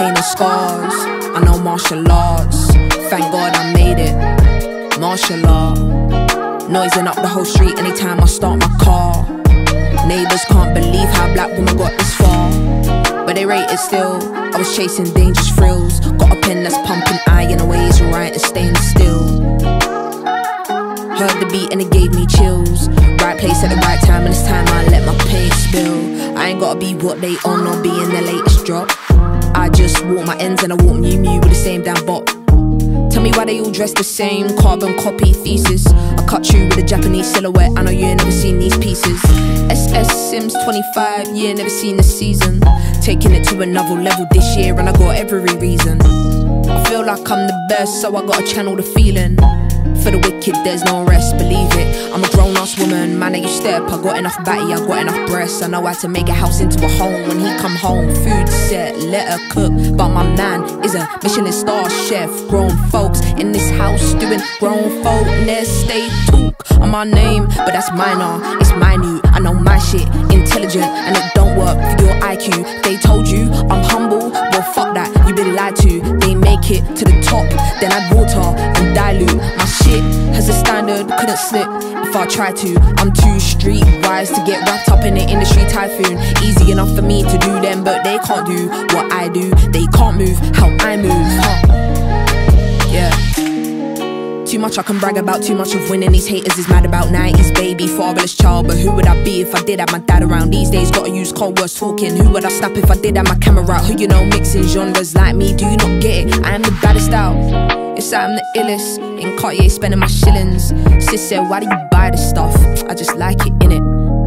pain and scars. I know martial arts. Thank God I made it. Martial art. Noising up the whole street anytime I start my car. Neighbours can't believe how black woman got this far, but they rate it still. I was chasing dangerous thrills. Got a pen that's pumping iron away, it's right and staying still. Heard the beat and it gave me chills. Right place at the right time, and this time I let my pain spill. I ain't gotta be what they on or be in their latest drop. I just walk my ends and I walk Miu Miu with the same damn bop. Tell me why they all dress the same, carbon copy thesis. I cut you with a Japanese silhouette, I know you ain't never seen these pieces. SS Sims 25, yeah, never seen this season. Taking it to another level this year and I got every reason. I feel like I'm the best, so I gotta channel the feeling. For the wicked there's no rest, believe it. I'm a grown-ass woman, man, you step. I got enough batty, I got enough breasts. I know how to make a house into a home. When he come home, food set, let her cook. But my man is a Michelin star chef. Grown folks in this house doing grown folkness. They talk on my name, but that's minor, it's minute. I know my shit, intelligent, and it don't work for your IQ. They told you I'm humble, well fuck that, you been lied to. They make it to the top, then add water and dilute. My shit has a standard, couldn't slip if I try to. I'm too streetwise to get wrapped up in the industry typhoon. Easy enough for me to do them, but they can't do what I do. They can't move how I move, yeah. Too much I can brag about, too much of winning. These haters is mad about 90s baby, fatherless child. But who would I be if I did have my dad around? These days gotta use cold words talking. Who would I snap if I did have my camera out? Who you know mixing genres like me, do you not get it? I am the baddest out. It's like I'm the illest in Cartier spending my shillings. Sis said, why do you buy this stuff? I just like it, innit?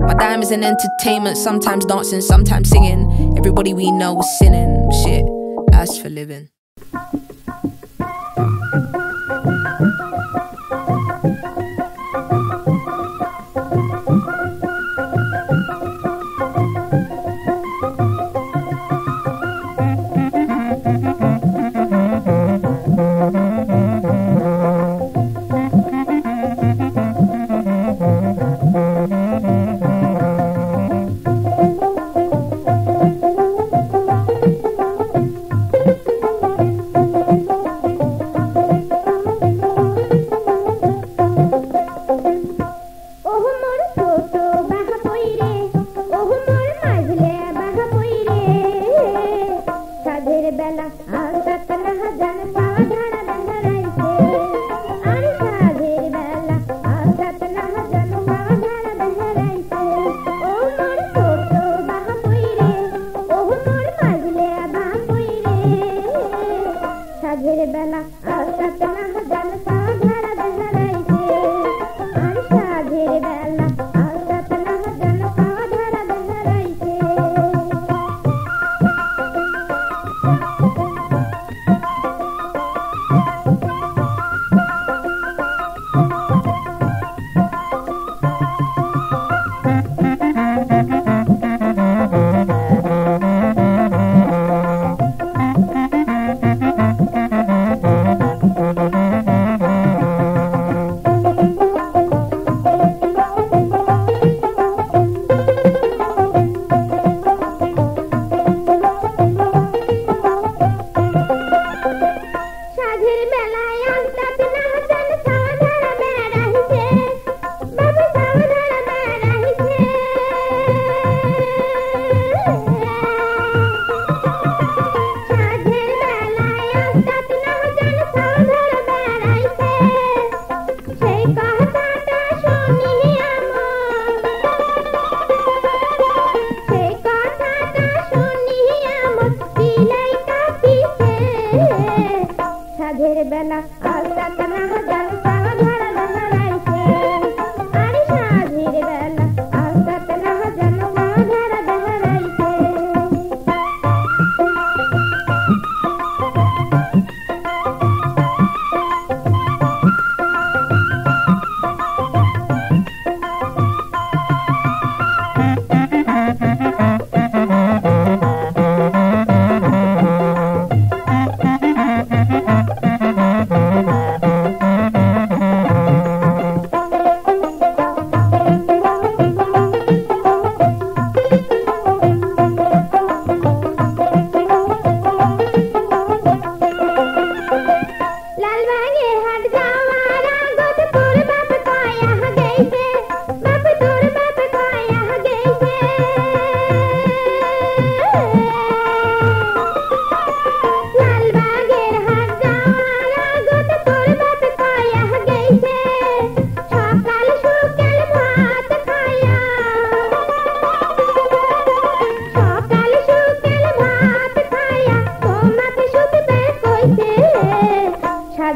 My dime is an entertainment, sometimes dancing, sometimes singing. Everybody we know is sinning, shit, as for living.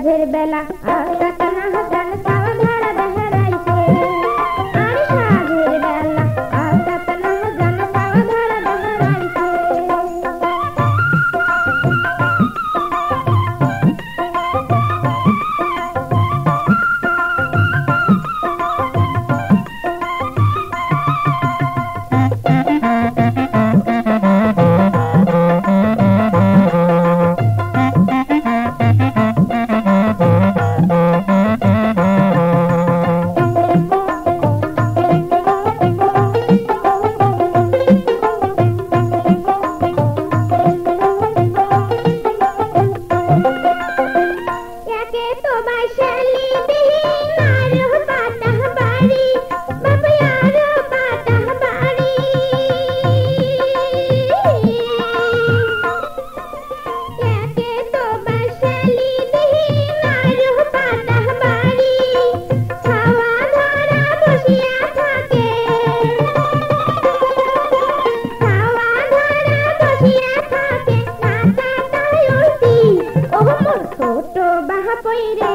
সাঝের বেলা আকাশ না হাসান সাওধার বেহরাইছে আর সাঝের বেলা আকাশ না হাসান সাওধার বেহরাইছে ছোট বাহা পইরে